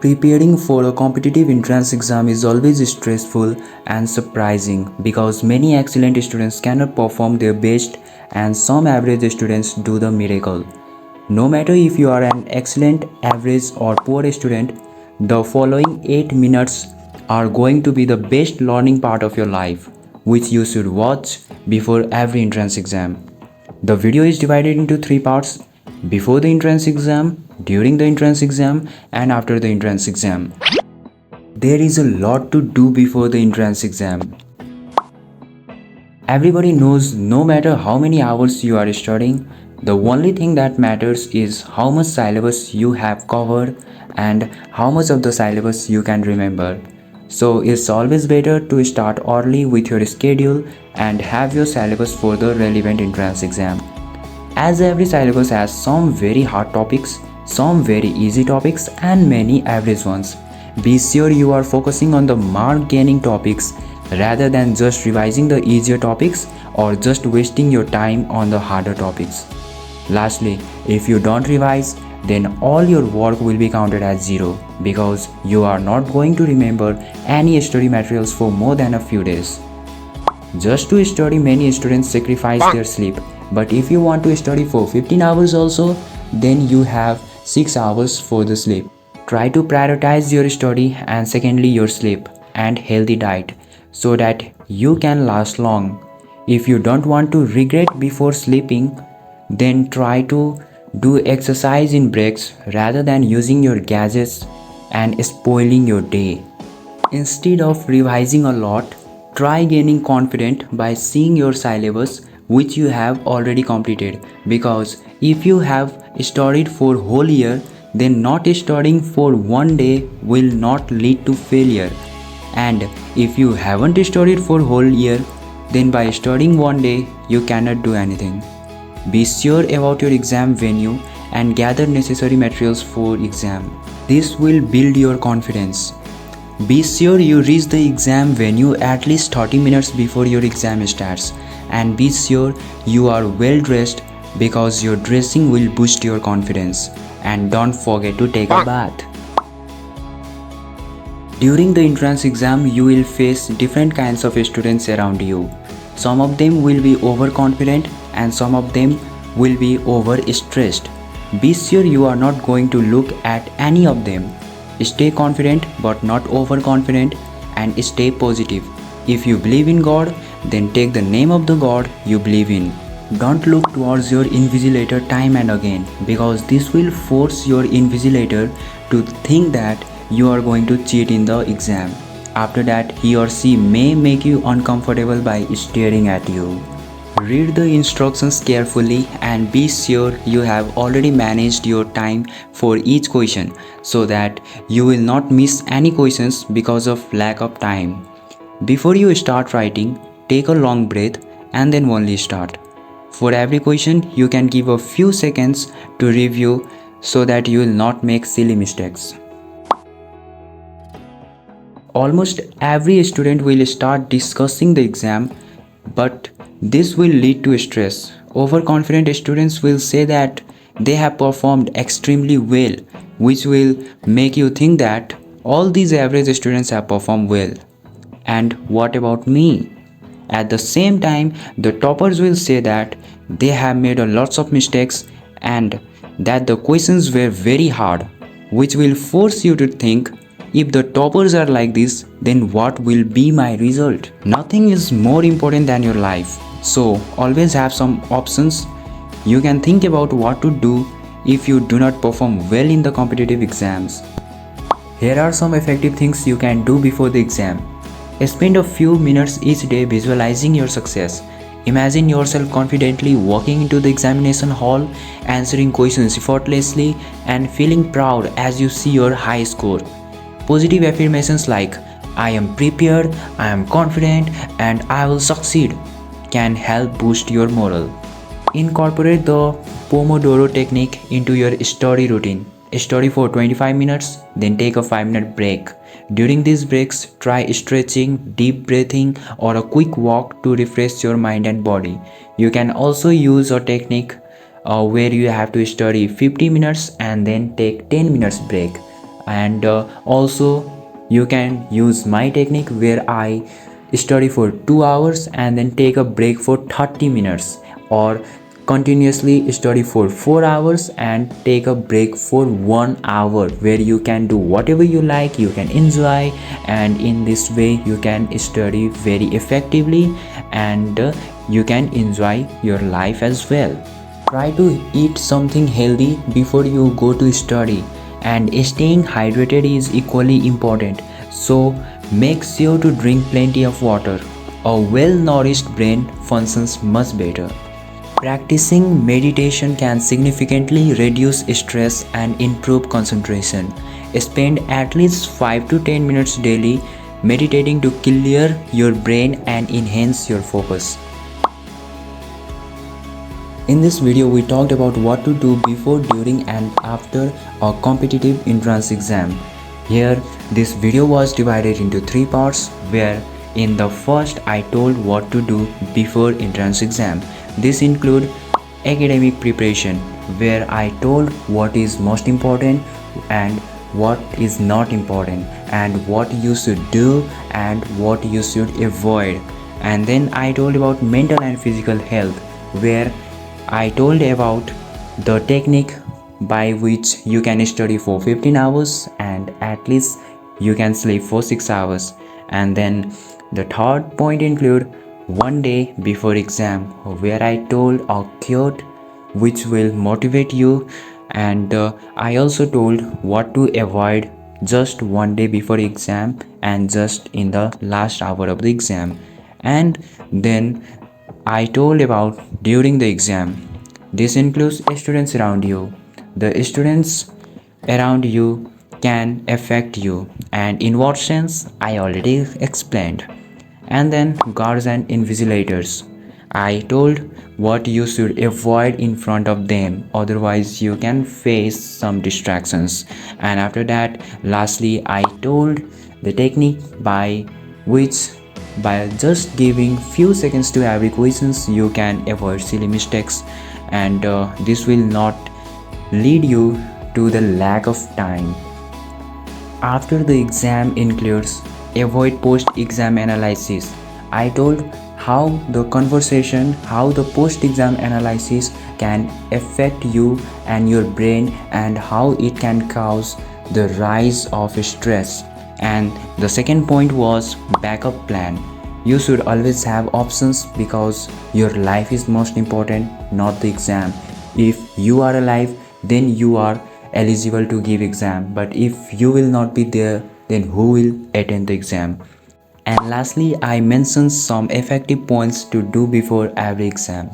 Preparing for a competitive entrance exam is always stressful and surprising because many excellent students cannot perform their best and some average students do the miracle. No matter if you are an excellent, average or poor student, the following 8 minutes are going to be the best learning part of your life, which you should watch before every entrance exam. The video is divided into 3 parts: before the entrance exam, during the entrance exam, and after the entrance exam. There is a lot to do before the entrance exam. Everybody knows no matter how many hours you are studying, the only thing that matters is how much syllabus you have covered and how much of the syllabus you can remember. So it's always better to start early with your schedule and have your syllabus for the relevant entrance exam. As every syllabus has some very hard topics, some very easy topics and many average ones, be sure you are focusing on the mark gaining topics rather than just revising the easier topics or just wasting your time on the harder topics. Lastly, if you don't revise, then all your work will be counted as zero because you are not going to remember any study materials for more than a few days. Just to study, many students sacrifice their sleep, but if you want to study for 15 hours also, then you have 6 hours for the sleep. Try to prioritize your study and secondly your sleep and healthy diet so that you can last long. If you don't want to regret before sleeping, then try to do exercise in breaks rather than using your gadgets and spoiling your day. Instead of revising a lot, try gaining confidence by seeing your syllabus which you have already completed, because if you have studied for whole year, then not studying for one day will not lead to failure. And if you haven't studied for whole year, then by studying one day you cannot do anything. Be sure about your exam venue and gather necessary materials for exam. This will build your confidence. Be sure you reach the exam venue at least 30 minutes before your exam starts, and be sure you are well dressed because your dressing will boost your confidence. And don't forget to take a bath. During the entrance exam, you will face different kinds of students around you. Some of them will be overconfident and some of them will be overstressed. Be sure you are not going to look at any of them. Stay confident but not overconfident, and stay positive. If you believe in God, then take the name of the God you believe in. Don't look towards your invigilator time and again, because this will force your invigilator to think that you are going to cheat in the exam. After that, he or she may make you uncomfortable by staring at you. Read the instructions carefully and be sure you have already managed your time for each question so that you will not miss any questions because of lack of time. Before you start writing, take a long breath and then only start. For every question, you can give a few seconds to review so that you will not make silly mistakes. Almost every student will start discussing the exam, but this will lead to stress. Overconfident students will say that they have performed extremely well, which will make you think that all these average students have performed well. And what about me? At the same time, the toppers will say that they have made a lots of mistakes and that the questions were very hard, which will force you to think, if the toppers are like this, then what will be my result? Nothing is more important than your life. So always have some options. You can think about what to do if you do not perform well in the competitive exams. Here are some effective things you can do before the exam. Spend a few minutes each day visualizing your success. Imagine yourself confidently walking into the examination hall, answering questions effortlessly, and feeling proud as you see your high score. Positive affirmations like, I am prepared, I am confident, and I will succeed can help boost your morale. Incorporate the Pomodoro technique into your study routine. Study for 25 minutes, then take a 5-minute break. During these breaks, try stretching, deep breathing, or a quick walk to refresh your mind and body. You can also use a technique where you have to study 50 minutes and then take 10 minutes break. And also you can use my technique where I study for 2 hours and then take a break for 30 minutes, or continuously study for 4 hours and take a break for 1 hour, where you can do whatever you like, you can enjoy, and in this way you can study very effectively, and you can enjoy your life as well. Try to eat something healthy before you go to study, and staying hydrated is equally important. So make sure to drink plenty of water. A well-nourished brain functions much better. Practicing meditation can significantly reduce stress and improve concentration. Spend at least 5 to 10 minutes daily meditating to clear your brain and enhance your focus. In this video, we talked about what to do before, during, and after a competitive entrance exam. Here, this video was divided into 3 parts, where in the first I told what to do before entrance exam. This include academic preparation, where I told what is most important and what is not important, and what you should do and what you should avoid. And then I told about mental and physical health, where I told about the technique by which you can study for 15 hours and at least you can sleep for 6 hours. And then the third point include one day before exam, where I told a quote which will motivate you, and I also told what to avoid just one day before exam and just in the last hour of the exam. And then I told about during the exam. This includes students around you. The students around you can affect you, and in what sense I already explained. And then guards and invigilators. I told what you should avoid in front of them, otherwise you can face some distractions. And after that, lastly, I told the technique by which, by just giving few seconds to every questions, you can avoid silly mistakes, and this will not lead you to the lack of time. After the exam includes avoid post-exam analysis. I told how the post-exam analysis can affect you and your brain, and how it can cause the rise of stress. And the second point was backup plan. You should always have options, because your life is most important, not the exam. If you are alive, then you are eligible to give exam, but if you will not be there, then who will attend the exam? And lastly, I mentioned some effective points to do before every exam.